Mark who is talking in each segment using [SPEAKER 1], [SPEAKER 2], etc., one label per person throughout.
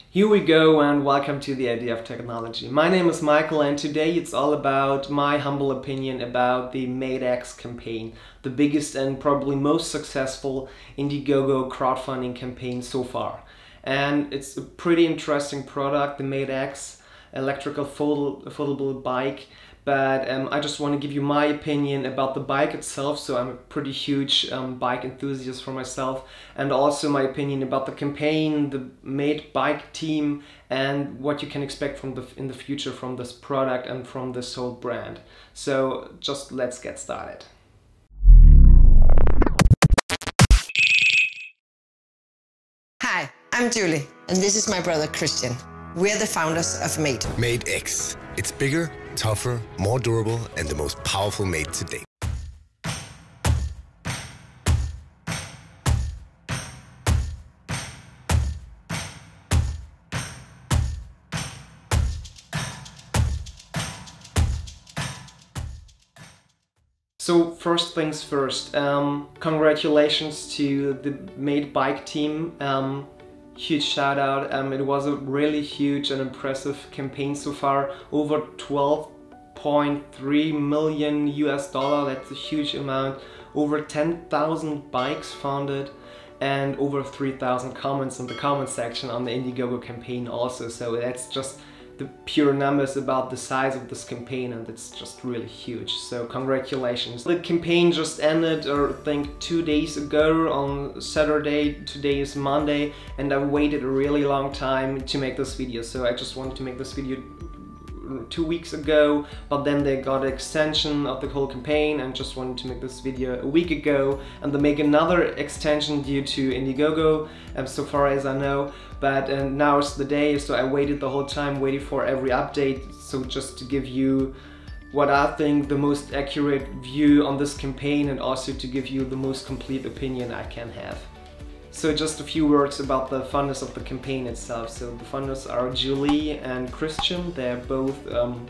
[SPEAKER 1] Here we go and welcome to the Idea of Technology. My name is Michael and today it's all about my humble opinion about the MadeX campaign, the biggest and probably most successful Indiegogo crowdfunding campaign so far. And it's a pretty interesting product, the MadeX electrical foldable bike. But I just want to give you my opinion about the bike itself, so I'm a pretty huge bike enthusiast for myself, and also my opinion about the campaign, the Made Bike team, and what you can expect from in the future from this product and from this whole brand. So just let's get started.
[SPEAKER 2] Hi, I'm Julie, and this is my brother Christian. We're the founders of Made.
[SPEAKER 3] MadeX. It's bigger, tougher, more durable, and the most powerful made to date.
[SPEAKER 1] So first things first, congratulations to the Made Bike team. Huge shout out. It was a really huge and impressive campaign so far. Over 12.3 million US dollar. That's a huge amount. Over 10,000 bikes funded and over 3,000 comments in the comment section on the Indiegogo campaign also. So that's just the pure numbers about the size of this campaign, and it's just really huge. So congratulations. The campaign just ended, I think 2 days ago on Saturday. Today is Monday, and I waited a really long time to make this video. So I just wanted to make this video 2 weeks ago, but then they got an extension of the whole campaign and just wanted to make this video a week ago, and they make another extension due to Indiegogo, so far as I know. But now it's the day, so I waited the whole time, waiting for every update. So just to give you what I think the most accurate view on this campaign, and also to give you the most complete opinion I can have. So just a few words about the funders of the campaign itself. So the funders are Julie and Christian. They're both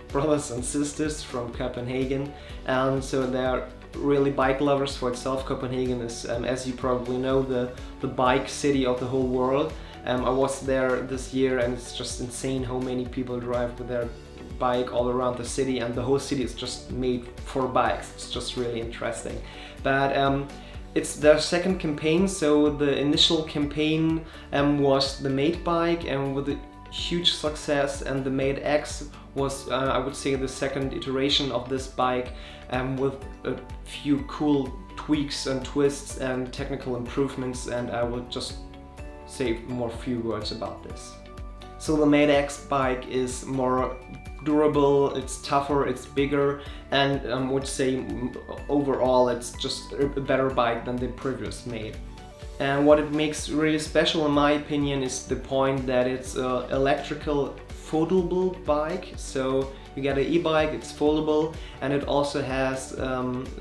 [SPEAKER 1] brothers and sisters from Copenhagen, and so they're really bike lovers for itself. Copenhagen is, as you probably know, the bike city of the whole world. I was there this year, and it's just insane how many people drive with their bike all around the city, and the whole city is just made for bikes. It's just really interesting. But it's their second campaign. So the initial campaign was the Made Bike, and with a huge success, and the MadeX was I would say the second iteration of this bike, with a few cool tweaks and twists and technical improvements, and I will just say more few words about this. So the MadeX bike is more durable, it's tougher, it's bigger, and I would say overall it's just a better bike than the previous Made. And what it makes really special in my opinion is the point that it's an electrical foldable bike. So you get an e-bike, it's foldable, and it also has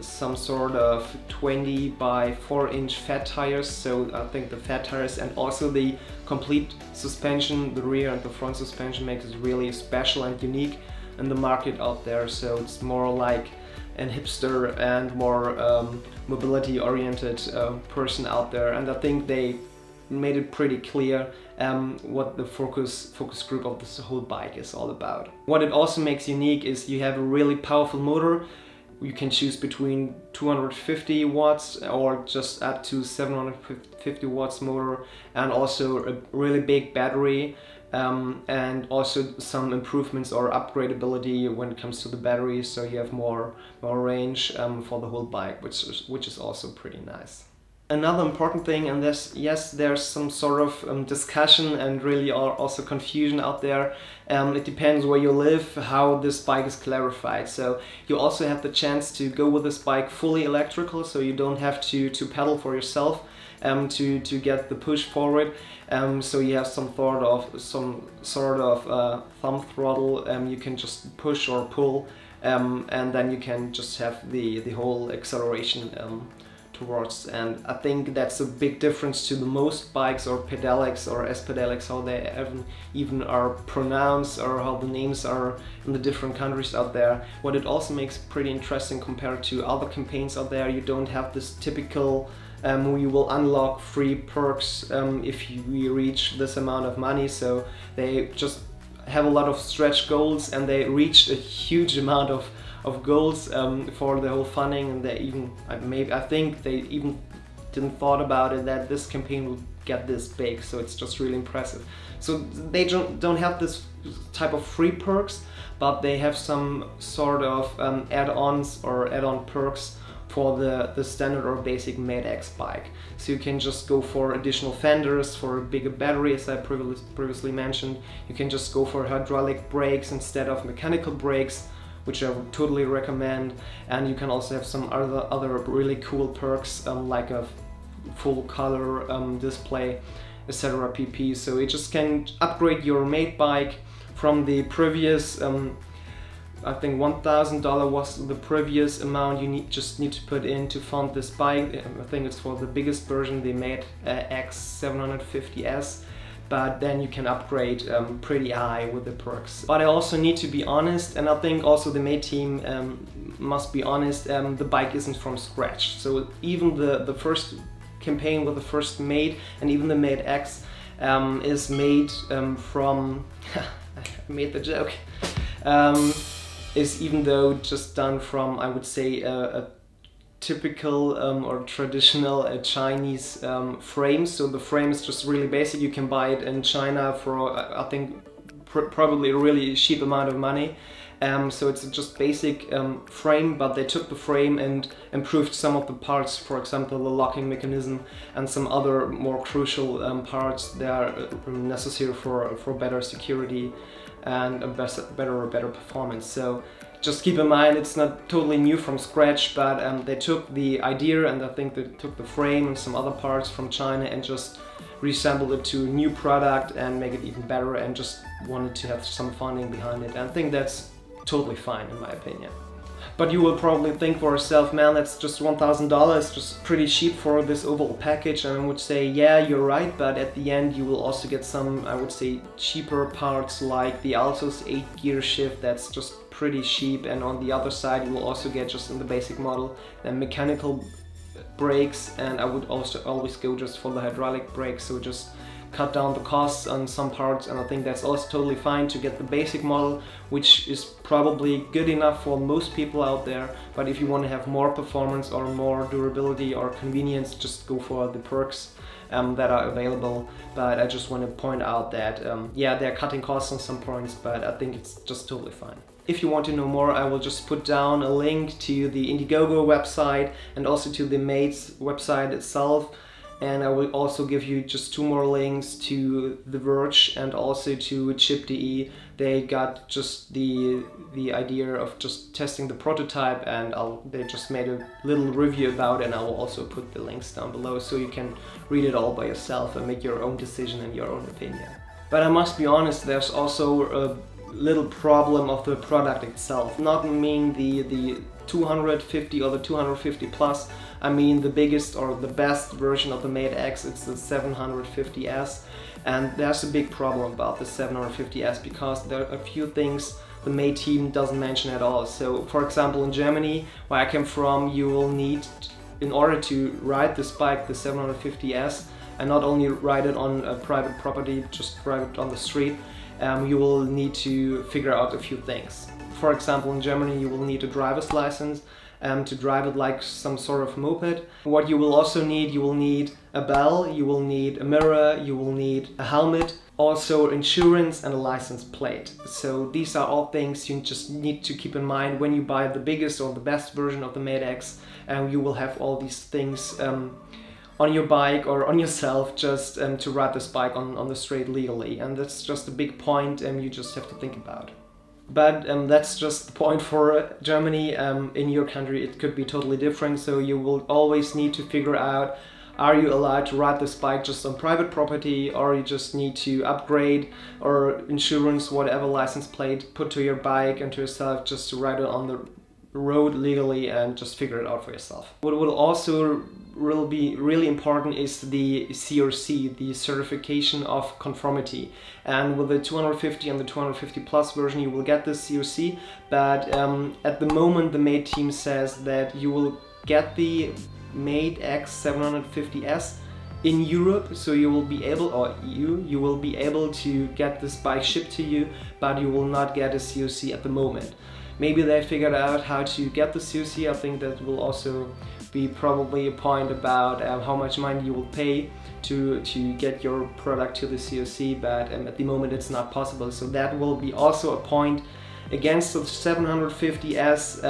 [SPEAKER 1] some sort of 20 by 4 inch fat tires. So I think the fat tires and also the complete suspension, the rear and the front suspension, makes it really special and unique in the market out there. So it's more like a hipster and more mobility oriented person out there, and I think they made it pretty clear what the focus group of this whole bike is all about. What it also makes unique is you have a really powerful motor. You can choose between 250 watts or just up to 750 watts motor, and also a really big battery, and also some improvements or upgradability when it comes to the battery, so you have more range for the whole bike, which is also pretty nice. Another important thing, and yes, there's some sort of discussion and really also confusion out there. It depends where you live, how this bike is clarified. So you also have the chance to go with this bike fully electrical, so you don't have to pedal for yourself to get the push forward. So you have some sort of thumb throttle. You can just push or pull, and then you can just have the whole acceleration towards, and I think that's a big difference to the most bikes, or pedelecs or S-pedelecs, how they even are pronounced, or how the names are in the different countries out there. What it also makes pretty interesting compared to other campaigns out there, you don't have this typical We will unlock free perks if we reach this amount of money. So they just have a lot of stretch goals, and they reached a huge amount of goals for the whole funding, and they even, I think they even didn't thought about it that this campaign will get this big. So it's just really impressive. So they don't have this type of free perks, but they have some sort of add-ons or add-on perks for the standard or basic Mate X bike. So you can just go for additional fenders, for a bigger battery, as I previously mentioned. You can just go for hydraulic brakes instead of mechanical brakes, which I would totally recommend. And you can also have some other really cool perks, like a full color display, etc. pp. So you just can upgrade your Mate bike from the previous I think $1,000 was the previous amount you just need to put in to fund this bike. I think it's for the biggest version, the Mate X 750S, but then you can upgrade pretty high with the perks. But I also need to be honest, and I think also the Mate team must be honest, the bike isn't from scratch. So even the first campaign with the first Mate and even the Mate X is made from, I made the joke, is even though just done from, I would say, a typical or traditional Chinese frame. So the frame is just really basic. You can buy it in China for, I think, probably a really cheap amount of money. So it's just basic frame, but they took the frame and improved some of the parts, for example the locking mechanism and some other more crucial parts that are necessary for better security and a better performance. So just keep in mind, it's not totally new from scratch, but they took the idea, and I think they took the frame and some other parts from China and just reassembled it to a new product and make it even better, and just wanted to have some funding behind it. And I think that's totally fine in my opinion. But you will probably think for yourself, man, that's just $1,000, just pretty cheap for this overall package. And I would say, yeah, you're right, but at the end you will also get some, I would say, cheaper parts like the Alto's 8-gear shift, that's just pretty cheap. And on the other side you will also get, just in the basic model, the mechanical brakes, and I would also always go just for the hydraulic brakes, so just cut down the costs on some parts. And I think that's also totally fine to get the basic model, which is probably good enough for most people out there. But if you want to have more performance or more durability or convenience, just go for the perks that are available. But I just want to point out that yeah, they're cutting costs on some points, but I think it's just totally fine. If you want to know more, I will just put down a link to the Indiegogo website and also to the Mate's website itself. And I will also give you just 2 more links to The Verge and also to Chip.de. They got just the idea of just testing the prototype, and they just made a little review about it, and I will also put the links down below so you can read it all by yourself and make your own decision and your own opinion. But I must be honest, there's also a little problem of the product itself. Not mean the 250 or the 250 plus, I mean the biggest or the best version of the Mate X, it's the 750S. And there's a big problem about the 750S because there are a few things the Mate team doesn't mention at all. So for example, in Germany, where I came from, you will need, in order to ride this bike, the 750S, and not only ride it on a private property, just ride it on the street, you will need to figure out a few things. For example, in Germany you will need a driver's license to drive it like some sort of moped. What you will also need, you will need a bell, you will need a mirror, you will need a helmet, also insurance and a license plate. So these are all things you just need to keep in mind when you buy the biggest or the best version of the Mate X, and you will have all these things on your bike or on yourself just to ride this bike on the street legally. And that's just a big point you just have to think about. But that's just the point for Germany. In your country it could be totally different, so you will always need to figure out, are you allowed to ride this bike just on private property, or you just need to upgrade or insurance, whatever license plate, put to your bike and to yourself just to ride it on the road legally, and just figure it out for yourself. What will also be really important is the CRC, the certification of conformity. And with the 250 and the 250 plus version you will get this CRC, but at the moment the Mate team says that you will get the Made X 750S in Europe, so you will be able, or you will be able to get this bike shipped to you, but you will not get a COC at the moment. Maybe they figured out how to get the COC. I think that will also be probably a point about how much money you will pay to get your product to the COC, but at the moment it's not possible. So that will be also a point against the 750S.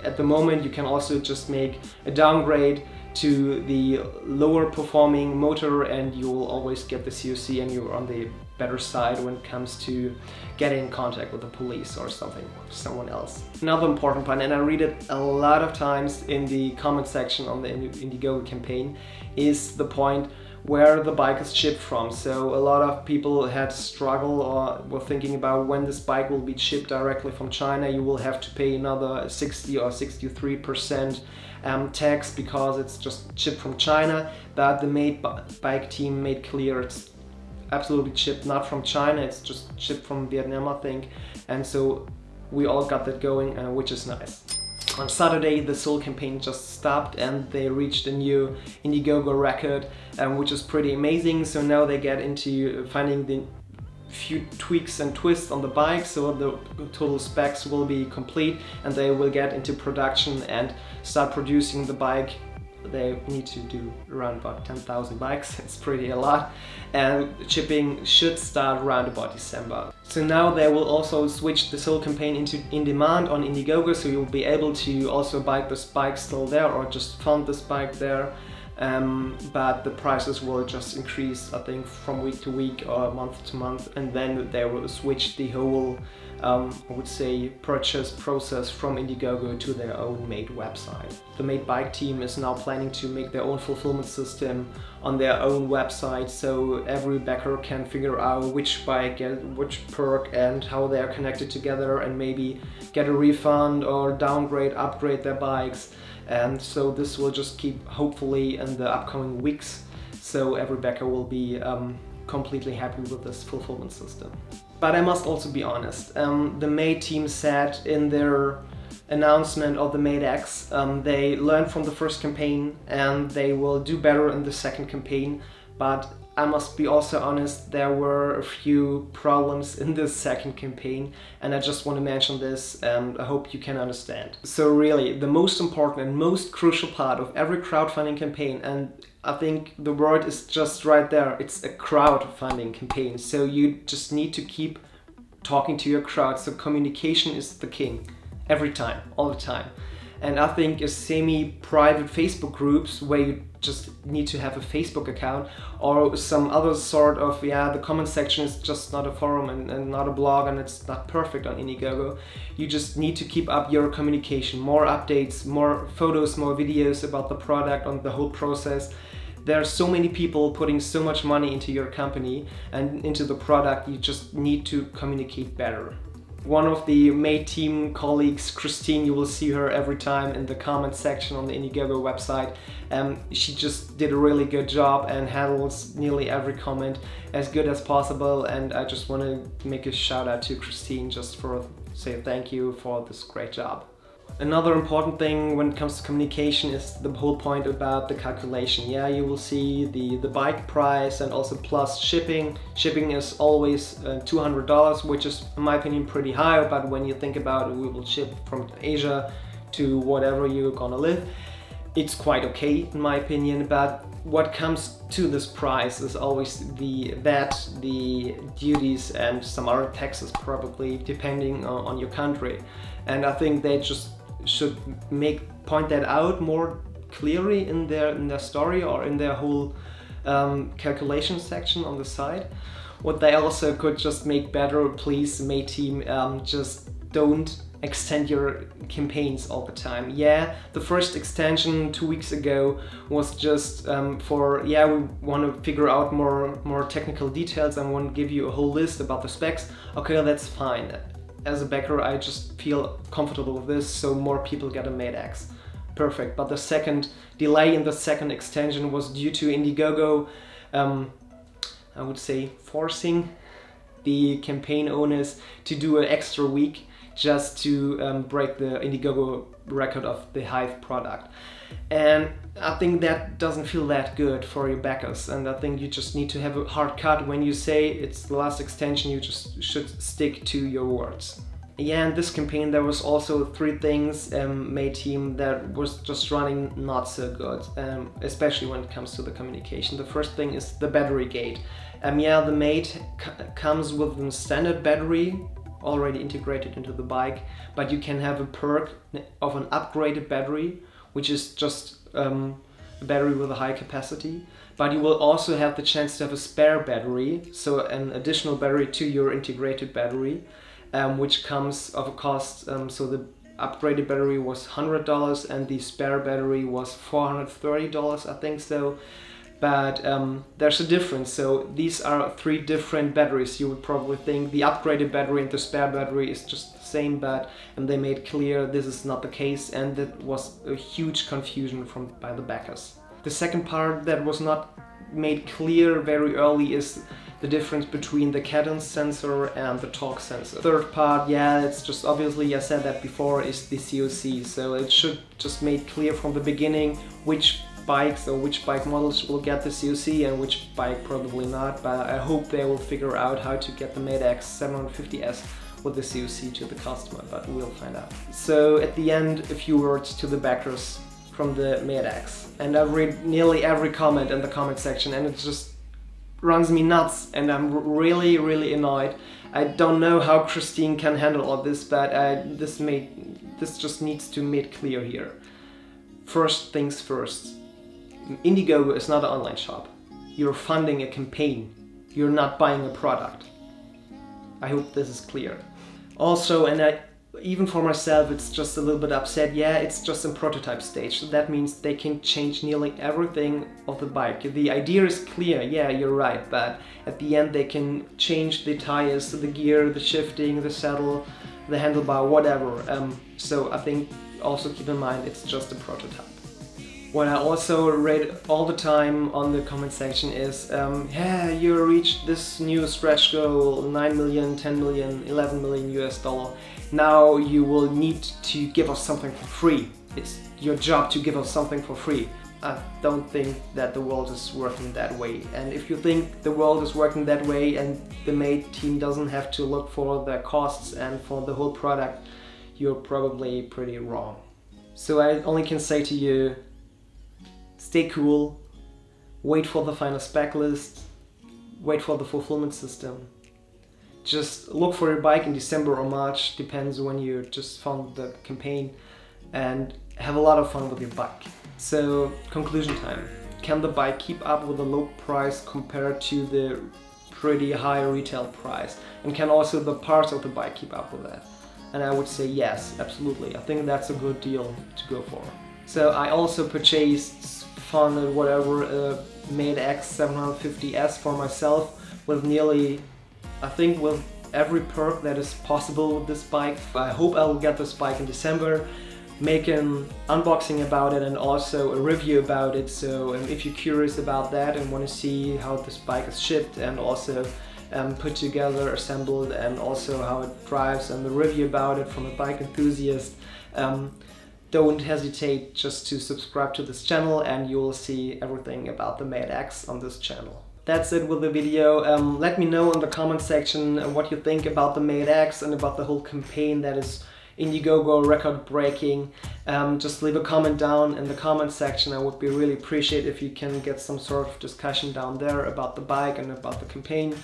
[SPEAKER 1] At the moment you can also just make a downgrade to the lower performing motor and you will always get the COC, and you're on the better side when it comes to getting in contact with the police or someone else. Another important point, and I read it a lot of times in the comment section on the Indiegogo campaign, is the point where the bike is shipped from. So a lot of people had struggle or were thinking about when this bike will be shipped directly from China. You will have to pay another 60 or 63% tax because it's just shipped from China, but the Made Bike team made clear it's absolutely shipped not from China, it's just shipped from Vietnam, I think, and so we all got that going, which is nice. On Saturday the Seoul campaign just stopped and they reached a new Indiegogo record, which is pretty amazing. So now they get into finding the few tweaks and twists on the bike, so the total specs will be complete and they will get into production and start producing the bike. They need to do around about 10,000 bikes, it's pretty a lot, and shipping should start around about December. So now they will also switch the Seoul campaign into in demand on Indiegogo, so you'll be able to also buy this bike still there or just fund this bike there. But the prices will just increase, I think, from week to week or month to month, and then they will switch the whole, I would say, purchase process from Indiegogo to their own Made website. The Made Bike team is now planning to make their own fulfillment system on their own website, so every backer can figure out which bike and which perk and how they are connected together, and maybe get a refund or downgrade, upgrade their bikes. And so this will just keep, hopefully, in the upcoming weeks, so every backer will be completely happy with this fulfillment system. But I must also be honest, the Made team said in their announcement of the Made X, they learned from the first campaign and they will do better in the second campaign, but I must be also honest, there were a few problems in this second campaign, and I just want to mention this and I hope you can understand. So really, the most important and most crucial part of every crowdfunding campaign, and I think the word is just right there, it's a crowdfunding campaign. So you just need to keep talking to your crowd, so communication is the king, every time, all the time. And I think a semi-private Facebook groups where you just need to have a Facebook account or some other sort of, the comment section is just not a forum and not a blog, and it's not perfect on Indiegogo. You just need to keep up your communication, more updates, more photos, more videos about the product, on the whole process. There are so many people putting so much money into your company and into the product, you just need to communicate better. One of the Made team colleagues, Christine, you will see her every time in the comment section on the Indiegogo website. She just did a really good job and handles nearly every comment as good as possible, and I just want to make a shout out to Christine just for say thank you for this great job. Another important thing when it comes to communication is the whole point about the calculation. Yeah, you will see the bike price and also plus shipping. Shipping is always $200, which is in my opinion pretty high, but when you think about it, we will ship from Asia to whatever you're gonna live. It's quite okay in my opinion, but what comes to this price is always the VAT, the duties and some other taxes probably, depending on your country. And I think they just should point that out more clearly in their story or in their whole calculation section on the side. What they also could just make better, please, Made team, just don't extend your campaigns all the time. Yeah, the first extension 2 weeks ago was just for, we want to figure out more technical details and want to give you a whole list about the specs. Okay, that's fine. As a backer, I just feel comfortable with this, so more people get a Made X. Perfect. But the second delay in the second extension was due to Indiegogo, I would say, forcing the campaign owners to do an extra week just to break the Indiegogo record of the Hive product. And I think that doesn't feel that good for your backers, and I think you just need to have a hard cut. When you say it's the last extension, you just should stick to your words. Yeah, in this campaign there was also 3 things May team that was just running not so good, especially when it comes to the communication. The first thing is the battery gate. Yeah, the Mate comes with a standard battery already integrated into the bike, but you can have a perk of an upgraded battery, which is just a battery with a high capacity. But you will also have the chance to have a spare battery, so an additional battery to your integrated battery, which comes of a cost. So the upgraded battery was $100 and the spare battery was $430, I think so. But there's a difference. So these are 3 different batteries. You would probably think the upgraded battery and the spare battery is just the same, but they made clear this is not the case, and that was a huge confusion by the backers. The second part that was not made clear very early is the difference between the cadence sensor and the torque sensor. Third part, yeah, it's just obviously, I said that before, is the COC. So it should just made clear from the beginning which bikes or which bike models will get the COC and which bike probably not, but I hope they will figure out how to get the Mate X 750S with the COC to the customer, but we'll find out. So at the end, a few words to the backers from the Mate X. And I've read nearly every comment in the comment section, and it just runs me nuts, and I'm really annoyed. I don't know how Christine can handle all this, but this just needs to be made clear here. First things first. Indiegogo is not an online shop. You're funding a campaign. You're not buying a product. I hope this is clear. Also, and even for myself, it's just a little bit upset. Yeah, it's just in prototype stage. So that means they can change nearly everything of the bike. The idea is clear, yeah, you're right, but at the end they can change the tires, the gear, the shifting, the saddle, the handlebar, whatever. So I think also keep in mind it's just a prototype. What I also read all the time on the comment section is, yeah, you reached this new stretch goal, 9 million, 10 million, 11 million US dollar. Now you will need to give us something for free. It's your job to give us something for free. I don't think that the world is working that way. And if you think the world is working that way and the Mate team doesn't have to look for the costs and for the whole product, you're probably pretty wrong. So I only can say to you, stay cool, wait for the final spec list, wait for the fulfillment system. Just look for your bike in December or March, depends when you just found the campaign, and have a lot of fun with your bike. So, conclusion time. Can the bike keep up with the low price compared to the pretty high retail price? And can also the parts of the bike keep up with that? And I would say yes, absolutely. I think that's a good deal to go for. So I also purchased, funded whatever, Mate X 750S for myself with nearly, I think with every perk that is possible with this bike. I hope I will get this bike in December, make an unboxing about it and also a review about it. So if you're curious about that and want to see how this bike is shipped and also put together, assembled, and also how it drives and the review about it from a bike enthusiast, don't hesitate just to subscribe to this channel and you'll see everything about the Mate X on this channel. That's it with the video. Let me know in the comment section what you think about the Mate X and about the whole campaign that is Indiegogo record breaking. Just leave a comment down in the comment section. I would be really appreciate if you can get some sort of discussion down there about the bike and about the campaign.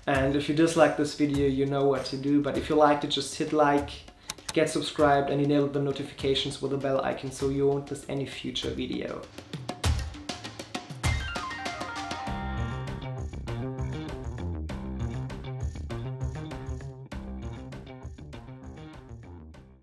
[SPEAKER 1] And if you dislike this video, you know what to do. But if you liked it, just hit like, get subscribed and enable the notifications with the bell icon so you won't miss any future video.